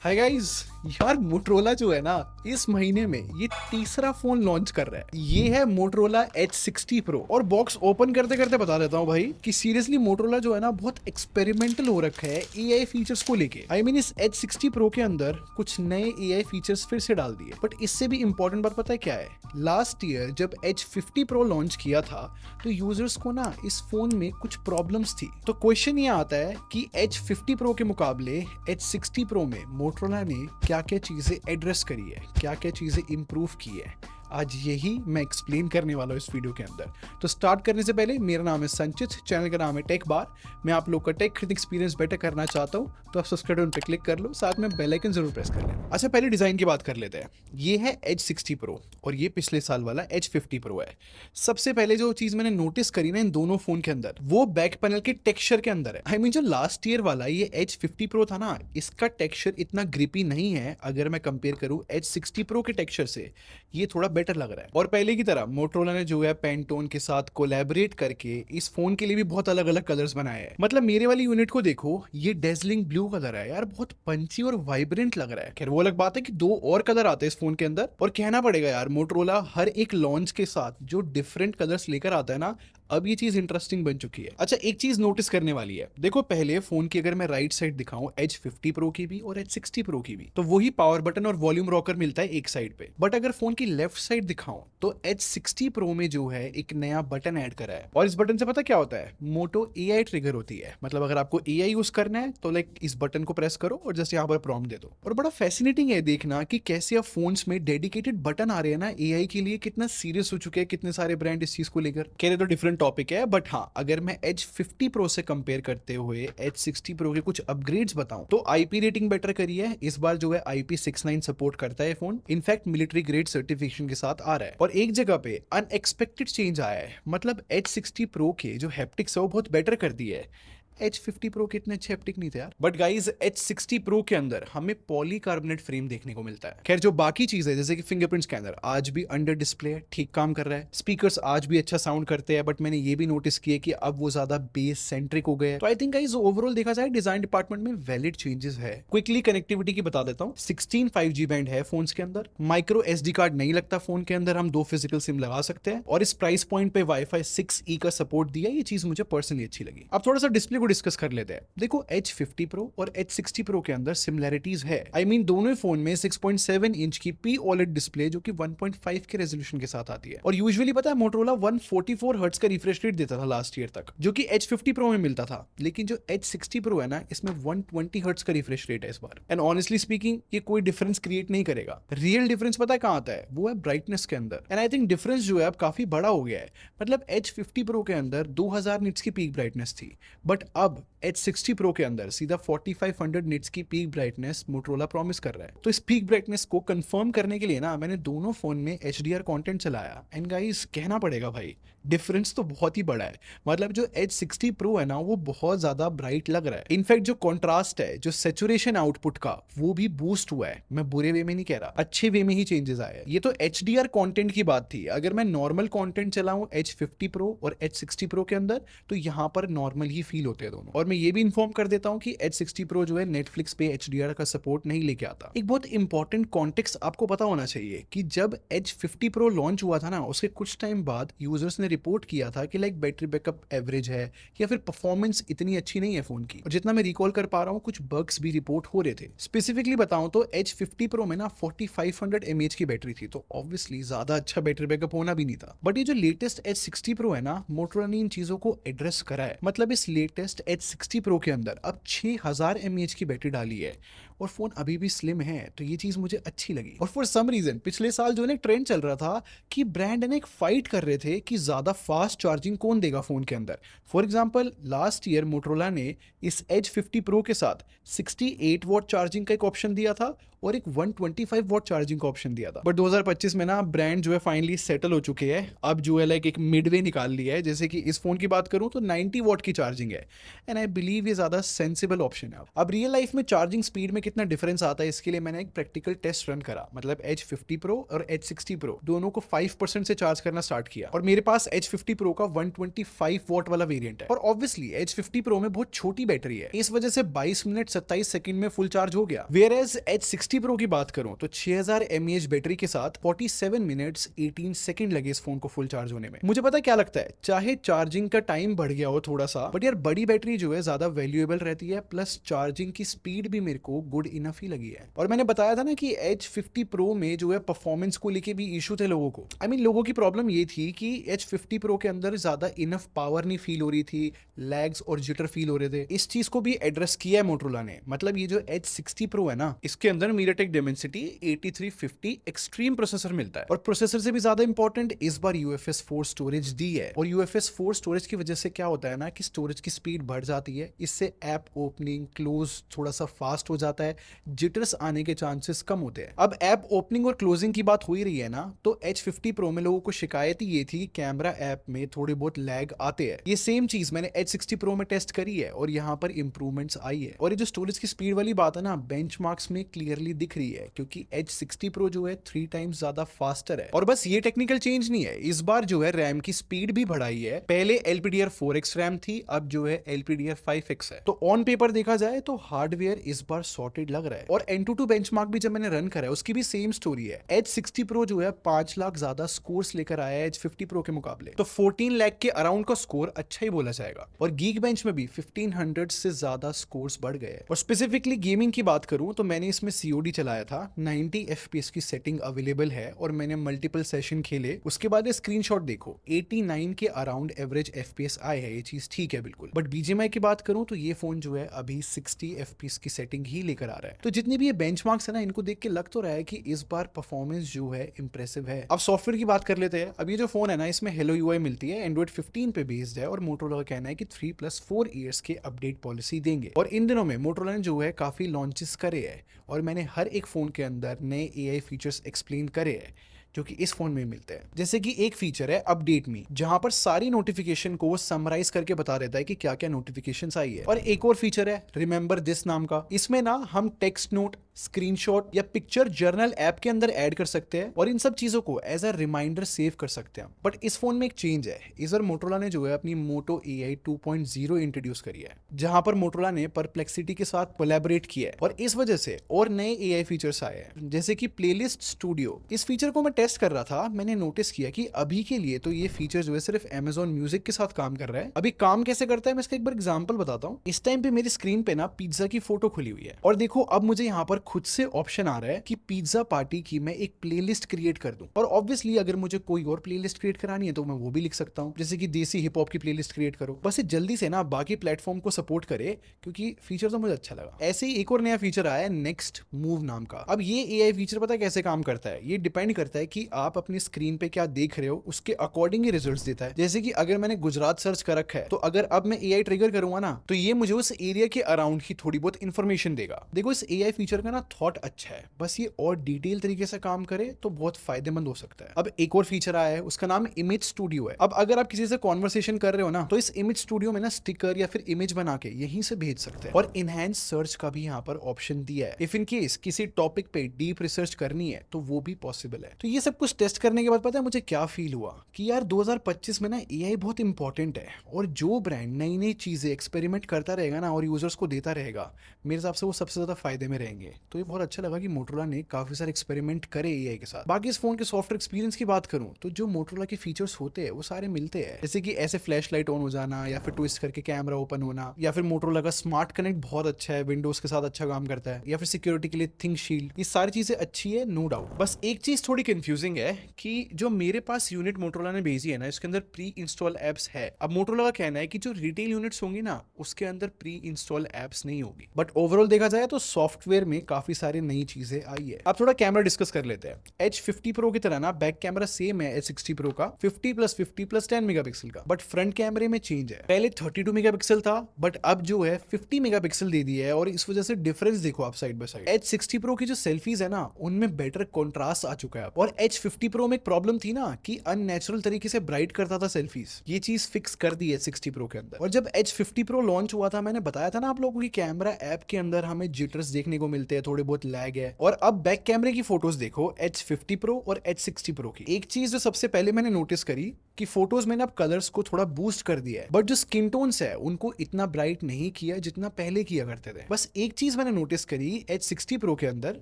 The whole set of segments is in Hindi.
Hi guys. यार मोटरोला जो है ना इस महीने में ये तीसरा फोन लॉन्च कर रहा है। ये है मोटरोला H60 Pro और बॉक्स ओपन करते करते बता देता हूँ भाई कि सीरियसली मोटरोला जो है ना बहुत एक्सपेरिमेंटल हो रखा है एआई फीचर्स को लेके। इस H60 Pro के अंदर कुछ नए एआई फीचर्स फिर से डाल दिए। बट इससे भी इंपॉर्टेंट बात पता है क्या है? लास्ट ईयर जब H50 Pro लॉन्च किया था तो यूजर्स को ना इस फोन में कुछ प्रॉब्लम्स थी। तो क्वेश्चन ये आता है कि H50 Pro के मुकाबले H60 Pro में मोटरोला ने क्या क्या चीजें एड्रेस करी है, क्या क्या चीजें इंप्रूव की है, आज यही मैं एक्सप्लेन करने वाला हूँ इस वीडियो के अंदर। तो स्टार्ट करने से पहले मेरा नाम है संचित, चैनल का नाम है टेक बार। मैं आप लोग का टेक खरीद एक्सपीरियंस बेटर करना चाहता हूँ तो आप सब्सक्राइब बटन पे क्लिक कर लो, साथ में बेल आइकन जरूर प्रेस कर लें। अच्छा, पहले डिजाइन की बात कर लेते हैं। ये है H60 Pro और ये पिछले साल वाला H50 Pro है। सबसे पहले जो चीज मैंने नोटिस करी ना इन दोनों फोन के अंदर वो बैक पैनल के टेक्सचर के अंदर है। जो लास्ट ईयर वाला ये H50 Pro था ना, इसका टेक्सचर इतना ग्रिपी नहीं है। अगर मैं कंपेयर करूं H60 Pro के टेक्सचर से, ये थोड़ा बेटर लग रहा है। और पहले की तरह मोटरोला ने जो है पेंटोन के साथ कोलैबोरेट करके इस फोन के लिए भी बहुत अलग अलग कलर्स बनाए हैं। मतलब मेरे वाली यूनिट को देखो, ये डेजलिंग ब्लू कलर है यार, बहुत पंची और वाइब्रेंट लग रहा है। खैर वो अलग बात है कि दो और कलर आते हैं इस फोन के अंदर। और कहना पड़ेगा यार, मोटरोला हर एक लॉन्च के साथ जो डिफरेंट कलर्स लेकर आता है ना, अब ये चीज इंटरेस्टिंग बन चुकी है। अच्छा, एक चीज नोटिस करने वाली है। देखो पहले फोन की अगर मैं राइट साइड दिखाऊं H50 Pro की भी और H60 Pro की भी, तो वही पावर बटन और वॉल्यूम रॉकर मिलता है एक साइड पे। बट अगर फोन की लेफ्ट साइड दिखाऊं तो H60 Pro में जो है एक नया बटन ऐड करा है। और इस बटन से पता क्या होता है? मोटो AI ट्रिगर होती है। मतलब अगर आपको AI यूज करना है तो लाइक इस बटन को प्रेस करो और जस्ट यहाँ पर प्रॉम्प्ट दे दो। और बड़ा फैसिनेटिंग है देखना कि कैसे अब फोन्स में डेडिकेटेड बटन आ रहे हैं ना AI के लिए। कितना सीरियस हो चुके हैं कितने सारे ब्रांड इस चीज को लेकर। कह रहे तो डिफरेंट टॉपिक है, बट हाँ, अगर मैं H50 Pro से कंपेयर करते हुए H60 Pro के कुछ अपग्रेड्स बताऊं तो IP रेटिंग बेटर करी है। इस बार जो है IP69 सपोर्ट करता है phone. In fact military grade certification के साथ आ रहा है। और एक जगह पे अनएक्सपेक्टेड चेंज आया है। मतलब H60 Pro के जो हैप्टिक्स है वो बहुत बेटर कर दिए है। H50 Pro के इतने अच्छे हैप्टिक नहीं थे यार। बट गाइस, H60 Pro के अंदर हमें पॉलीकार्बोनेट फ्रेम देखने को मिलता है। खैर जो बाकी चीज है जैसे कि फिंगरप्रिंट स्कैनर आज भी अंडर डिस्प्ले है, ठीक काम कर रहा है। स्पीकर्स आज भी अच्छा साउंड करते हैं, बट मैंने ये भी नोटिस किया कि अब वो ज्यादा बेस सेंट्रिक हो गए। तो आई थिंक गाइस ओवरऑल देखा जाए डिजाइन डिपार्टमेंट में वैलिड चेंजेस है। क्विकली कनेक्टिविटी की बता देता हूँ। 16 5G बैंड है फोन के अंदर। माइक्रो SD कार्ड नहीं लगता फोन के अंदर, हम 2 फिजिकल सिम लगा सकते हैं। और इस प्राइस पॉइंट पे Wi-Fi 6E का सपोर्ट दिया, ये चीज मुझे पर्सनली अच्छी लगी। अब थोड़ा सा डिस्प्ले को डिस्कस कर लेते हैं। देखो H50 Pro और H60 Pro के अंदर सिमिलैरिटीज है। दोनों फोन में 6.7 इंच की P OLED डिस्प्ले जो कि 1.5 के रेजोल्यूशन के साथ आती है। और यूजुअली पता है मोटरोला 144 हर्ट्ज का रिफ्रेश रेट देता था लास्ट ईयर तक, जो कि H50 Pro में मिलता था। लेकिन जो H60 Pro है ना, इसमें 120 हर्ट्ज का रिफ्रेश रेट है इस बार। एंड ऑनेस्टली स्पीकिंग ये कोई डिफरेंस क्रिएट नहीं करेगा। रियल डिफरेंस पता है कहां आता है? वो है ब्राइटनेस के अंदर। एंड आई थिंक डिफरेंस जो है अब काफी बड़ा हो गया है। मतलब H50 Pro के अंदर 2000 निट्स की पीक ब्राइटनेस थी, बट अब H60 Pro के अंदर सीधा 4500 निट्स की पीक ब्राइटनेस मोटरोला प्रॉमिस कर रहा है। तो इस पीक ब्राइटनेस को कंफर्म करने के लिए ना मैंने दोनों फोन में HDR कंटेंट चलाया। एंड गाइस कहना पड़ेगा भाई, डिफरेंस तो बहुत ही बड़ा है। मतलब जो H60 Pro है ना, वो बहुत ज्यादा ब्राइट लग रहा है। इनफैक्ट जो कॉन्ट्रास्ट है, जो सेचुरेशन आउटपुट का, वो भी बूस्ट हुआ है। मैं बुरे वे में नहीं कह रहा, अच्छे वे में ही चेंजेस आए हैं। ये तो HDR कंटेंट की बात थी। अगर मैं नॉर्मल कंटेंट चलाऊं H50 Pro और H60 Pro के अंदर, तो यहां पर नॉर्मल ही फील होते हैं दोनों। और मैं ये भी इन्फॉर्म कर देता हूं कि H60 Pro जो है नेटफ्लिक्स पे HDR का सपोर्ट नहीं लेके आता। एक बहुत इंपॉर्टेंट कॉन्टेक्स्ट आपको पता होना चाहिए कि जब H50 Pro लॉन्च हुआ था ना, उसके कुछ टाइम बाद यूजर्स ने रिपोर्ट किया था कि लाइक बैटरी बैकअप एवरेज है या फिर परफॉर्मेंस इतनी अच्छी नहीं है फोन की। और जितना मैं रिकॉल कर पा रहा हूँ, कुछ बग्स भी रिपोर्ट हो रहे थे। स्पेसिफिकली बताऊं तो H50 Pro में ना 4500 mAh की बैटरी थी, तो ऑब्वियसली ज्यादा अच्छा बैटरी बैकअप होना भी नहीं था। बट ये जो लेटेस्ट H60 Pro है ना, मोटरोला ने इन चीजों को एड्रेस करा है। मतलब इस लेटेस्ट H60 Pro के अंदर अब 6000 mAh की बैटरी डाली है और फोन अभी भी स्लिम है। तो ये चीज मुझे अच्छी लगी। और फॉर सम रीजन पिछले साल जो है ट्रेंड चल रहा था कि ब्रांड है ना एक फाइट कर रहे थे कि ज्यादा फास्ट चार्जिंग कौन देगा फोन के अंदर। For example last year Motorola ने इस H50 Pro के साथ 68 वॉट चार्जिंग का एक ऑप्शन दिया था और एक 125 वॉट चार्जिंग का ऑप्शन दिया था। बट 2025 में ना ब्रांड जो है फाइनली सेटल हो चुके हैं। अब जो है लाइक एक मिडवे निकाल लिया है। जैसे कि इस फोन की बात करूं तो 90 वॉट की चार्जिंग है। एंड आई बिलीव ये ज्यादा सेंसिबल ऑप्शन है। अब रियल लाइफ में चार्जिंग स्पीड में कितना डिफरेंस आता है इसके लिए मैंने एक प्रैक्टिकल टेस्ट रन करा। मतलब H50 Pro और H60 Pro दोनों को 5% से चार्ज करना स्टार्ट किया और मेरे पास H50 Pro का 125 वॉट वाला वेरिएंट है और ऑब्वियसली H50 Pro में बहुत छोटी बैटरी है, इस वजह से 22 मिनट 27 सेकंड में फुल चार्ज हो गया। वेयरएज H60 Pro की बात करूं तो 6000 mAh बैटरी के साथ 47 मिनट्स 18 सेकंड लगे इस फोन को फुल चार्ज होने में। मुझे पता क्या लगता है, चाहे चार्जिंग का टाइम बढ़ गया हो थोड़ा सा, बट यार बड़ी बैटरी जो है ज्यादा वैल्यूएबल रहती है, प्लस चार्जिंग की स्पीड भी मेरे को गुड इनफ ही लगी है। और मैंने बताया था ना कि H50 Pro में जो है परफॉर्मेंस को लेके भी इशू थे लोगों को। लोगों की प्रॉब्लम ये थी कि H50 Pro के अंदर ज्यादा इनफ पावर नहीं फील हो रही थी, लैग्स और जिटर फील हो रहे थे। इस चीज को भी एड्रेस किया है मोटरोला ने। मतलब ये जो H60 Pro है ना, इसके अंदर MediaTek Dimensity 8350 एक्सट्रीम प्रोसेसर मिलता है और प्रोसेसर से भी ज्यादा इंपॉर्टेंट इस बार UFS 4 स्टोरेज दी है। और UFS 4 स्टोरेज की वजह से क्या होता है ना कि स्टोरेज की स्पीड बढ़ जाती है, इससे ऐप ओपनिंग क्लोज थोड़ा सा फास्ट हो जाता है, जिटर्स आने के चांसेस कम होते हैं। अब ऐप ओपनिंग और क्लोजिंग की बात हो ही रही है ना, तो H50 Pro में लोगों को शिकायत ही ये थी कैमरा ऐप में थोड़े बहुत लैग आते हैं। ये सेम चीज मैंने H60 Pro में टेस्ट करी है और यहाँ पर इंप्रूवमेंट्स आई है। और ये जो स्टोरेज की स्पीड वाली बात है ना, बेंचमार्क्स में क्लियरली दिख रही है, क्योंकि H60 Pro जो है 3 टाइम्स ज्यादा फास्टर है। और बस ये टेक्निकल चेंज नहीं है, इस बार जो है रैम की स्पीड भी बढ़ाई है। पहले LPDDR4X रैम थी, अब जो है LPDDR5X है। तो ऑन पेपर देखा जाए तो हार्डवेयर इस बार सॉर्टेड लग रहा है। और Antutu बेंचमार्क भी जब मैंने रन करा है उसकी भी सेम स्टोरी है। H60 Pro जो है 5 लाख ज्यादा स्कोर्स लेकर आया है H50 Pro के मुकाबले, तो 14 लाख के अराउंड का स्कोर अच्छा ही बोला जाएगा। और Geekbench में भी 1500 से ज्यादा स्कोर्स बढ़ गए। और स्पेसिफिकली गेमिंग की बात करूं तो मैंने इसमें COD चलाया था, 90 FPS की सेटिंग अवेलेबल है और मैंने मल्टीपल सेशन खेले। उसके बाद स्क्रीनशॉट देखो, 89 के अराउंड एवरेज FPS आए हैं, ये चीज ठीक है बिल्कुल। बट BGMI की बात करूं तो ये फोन जो है अभी 60 FPS की सेटिंग ही लेकर आ रहा है। तो जितने भी ये बेंचमार्क्स है ना, इनको देख के लग तो रहा है कि इस बार परफॉर्मेंस जो है इंप्रेसिव है। अब सॉफ्टवेयर की बात कर लेते हैं। अब ये जो फोन है ना, इसमें Hello UI मिलती है, Android 15 पे बेस्ड है और मोटोरोला का कहना है कि 3+4 ईयर्स के अपडेट पॉलिसी देंगे। और इन दिनों में मोटोरोला ने जो है काफी लॉन्चेस करे हैं और मैंने हर एक फोन के अंदर नए AI फीचर्स एक्सप्लेन करे हैं जो कि इस फोन में मिलते हैं। जैसे कि एक फीचर है अपडेट मी, जहां पर सारी नोटिफिकेशन को समराइज करके बता देता है कि क्या क्या नोटिफिकेशंस आई है। और एक और फीचर है रिमेंबर दिस नाम का, इसमें ना हम टेक्स्ट नोट, स्क्रीनशॉट या पिक्चर जर्नल ऐप के अंदर ऐड कर सकते हैं और इन सब चीजों को एज अ रिमाइंडर सेव कर सकते हैं। बट इस फोन में एक चेंज है, इस बार मोटोरोला ने जो है अपनी Moto AI 2.0 इंट्रोड्यूस करी है, जहां पर मोटोरोला ने परप्लेक्सिटी के साथ कोलैबोरेट किया है और इस वजह से और नए AI फीचर्स आए हैं, जैसे कि प्लेलिस्ट स्टूडियो। इस फीचर को मैं टेस्ट कर रहा था, मैंने नोटिस किया कि अभी के लिए तो ये फीचर जो है सिर्फ Amazon म्यूजिक के साथ काम कर रहा है। अभी काम कैसे करता है मैं इसका एक बार एग्जांपल बताता हूँ। इस टाइम पे मेरी स्क्रीन पे ना पिज्जा की फोटो खुली हुई है और देखो अब मुझे यहाँ पर खुद से ऑप्शन आ रहा है कि पिज्जा पार्टी की मैं एक प्लेलिस्ट क्रिएट कर दूं। और ऑब्वियसली अगर मुझे कोई और प्लेलिस्ट क्रिएट करानी है तो मैं वो भी लिख सकता हूं, जैसे कि देसी हिप हॉप की प्लेलिस्ट क्रिएट करो। बस ये जल्दी से ना बाकी प्लेटफॉर्म को सपोर्ट करे, क्योंकि फीचर तो मुझे अच्छा लगा। ऐसे ही एक और नया फीचर आया है नेक्स्ट मूव नाम का। अब ये AI फीचर पता है कैसे काम करता है, ये डिपेंड करता है कि आप अपनी स्क्रीन पे क्या देख रहे हो उसके अकॉर्डिंग ही रिजल्ट्स देता है। जैसे कि अगर मैंने गुजरात सर्च कर रखा है तो अगर अब मैं AI ट्रिगर करूंगा ना तो ये मुझे उस एरिया के अराउंड की थोड़ी बहुत इंफॉर्मेशन देगा। देखो इस AI फीचर का ना थॉट अच्छा है, बस ये और डिटेल तरीके से काम करे तो बहुत फायदेमंद हो सकता है। अब एक और फीचर आया है, उसका नाम इमेज स्टूडियो है। अब अगर आप किसी से कॉन्वर्सेशन कर रहे हो ना तो इस इमेज स्टूडियो में ना स्टिकर या फिर इमेज बना के यहीं से भेज सकते हैं। और इनहैंस सर्च का भी यहाँ पर ऑप्शन दिया है, इफ इन केस किसी टॉपिक पे डीप रिसर्च करनी है तो वो भी पॉसिबल है। तो ये सब कुछ टेस्ट करने के बाद पता है मुझे क्या फील हुआ कि यार 2025 में ना AI बहुत इंपॉर्टेंट है और जो ब्रांड नई नई चीजें एक्सपेरिमेंट करता रहेगा ना और यूजर्स को देता रहेगा, मेरे हिसाब से वो सबसे ज्यादा फायदे में रहेंगे। तो ये बहुत अच्छा लगा कि मोटोरोला ने काफी सारे एक्सपेरिमेंट करे AI के साथ। बाकी इस फोन के सॉफ्टवेयर एक्सपीरियंस की बात करूं तो जो मोटोरोला के फीचर्स होते हैं वो सारे मिलते हैं, जैसे कि ऐसे फ्लैश लाइट ऑन हो जाना या फिर ट्विस्ट करके कैमरा ओपन होना, या फिर मोटोरोला का स्मार्ट कनेक्ट बहुत अच्छा है, विंडोज के साथ अच्छा काम करता है, या फिर सिक्योरिटी के लिए थिंक शील्ड। ये सारी चीजें अच्छी है नो डाउट। बस एक चीज थोड़ी कंफ्यूजिंग है कि जो मेरे पास यूनिट मोटोरोला ने भेजी है ना, इसके अंदर प्री इंस्टॉल एप्स है। अब मोटोरोला का कहना है कि जो रिटेल यूनिट्स होंगी ना उसके अंदर प्री इंस्टॉल एप्स नहीं होगी। बट ओवरऑल देखा जाए तो सॉफ्टवेयर में काफी सारी नई चीजें आई है। अब थोड़ा कैमरा डिस्कस कर लेते हैं। H50 Pro की तरह ना बैक कैमरा सेम है H60 Pro का, 50+50+10 मेगापिक्सल का, बट फ्रंट कैमरे में चेंज है। पहले 32 मेगापिक्सल था बट अब जो है 50 मेगापिक्सल दे दिया है और इस वजह से डिफरेंस देखो आप side by side. H60 Pro की जो सेल्फीज है ना उनमें बेटर कॉन्ट्रास्ट आ चुका है। और H50 Pro में एक प्रॉब्लम थी ना कि अननेचुरल तरीके से ब्राइट करता था सेल्फीज, ये चीज फिक्स कर दी है H60 Pro के अंदर। और जब H50 Pro लॉन्च हुआ था मैंने बताया था ना आप लोगों की कैमरा ऐप के अंदर हमें जिटर्स देखने को मिलते हैं, थोड़े बहुत लैग है। और अब बैक कैमरे की फोटोज देखो H50 Pro और H60 Pro की। एक चीज जो सबसे पहले मैंने नोटिस करी कि फोटोज में अब कलर्स को थोड़ा बूस्ट कर दिया है, बट जो स्किन टोन्स है उनको इतना ब्राइट नहीं किया जितना पहले किया करते थे। बस एक चीज मैंने नोटिस करी H60 Pro के अंदर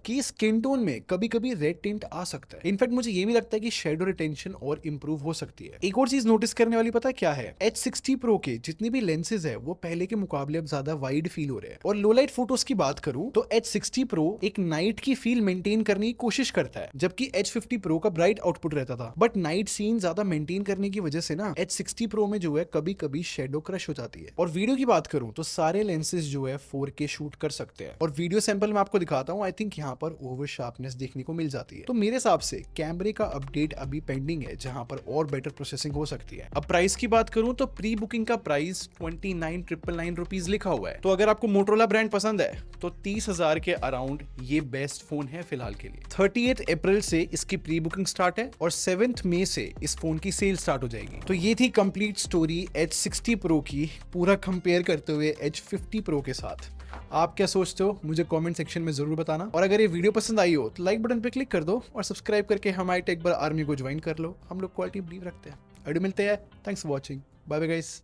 कि स्किन टोन में कभी कभी रेड टिंट आ सकता है। इनफैक्ट मुझे ये भी लगता है कि शेडो रिटेंशन और इंप्रूव हो सकती है। एक और चीज नोटिस करने वाली पता क्या है, H60 Pro के जितनी भी लेंसेज है वो पहले के मुकाबले अब ज्यादा वाइड फील हो रहे हैं। और लो लाइट फोटोज की बात करूं तो H60 Pro एक नाइट की फील मेंटेन करने की कोशिश करता है, जबकि H50 Pro का ब्राइट आउटपुट रहता था। बट नाइट सीन ज्यादा मेंटेन करने की वजह से ना H60 Pro में जो है कभी कभी शेडो क्रश हो जाती है। और वीडियो की बात करूं तो सारे लेंसेज जो है 4K शूट कर सकते हैं। और वीडियो सैंपल मैं आपको दिखाता हूं, आई थिंक यहाँ पर ओवर शार्पनेस देखने को मिल जाती है। तो मेरे हिसाब से कैमरे का अपडेट अभी पेंडिंग है, जहां पर और बेटर प्रोसेसिंग हो सकती है। अब प्राइस की बात करूं तो प्री बुकिंग का प्राइस 29,999 रुपीज लिखा हुआ है। तो अगर आपको मोटरोला ब्रांड पसंद है तो 30,000 के अराउंड ये बेस्ट फोन है फिलहाल के लिए। 30 अप्रैल से इसकी प्री बुकिंग स्टार्ट है और 7 मई से इस फोन की सेल स्टार्ट हो जाएगी। तो ये थी कंप्लीट स्टोरी H60 Pro की, पूरा कंपेयर करते हुए H50 Pro के साथ। आप क्या सोचते हो मुझे कमेंट सेक्शन में जरूर बताना। और अगर ये वीडियो पसंद आई हो तो लाइक बटन पे क्लिक कर दो और सब्सक्राइब करके हमारी टेक बार आर्मी को ज्वाइन कर लो। हम लोग क्वालिटी बिलीव रखते हैं। अभी मिलते हैं। Thanks for watching. Bye bye guys.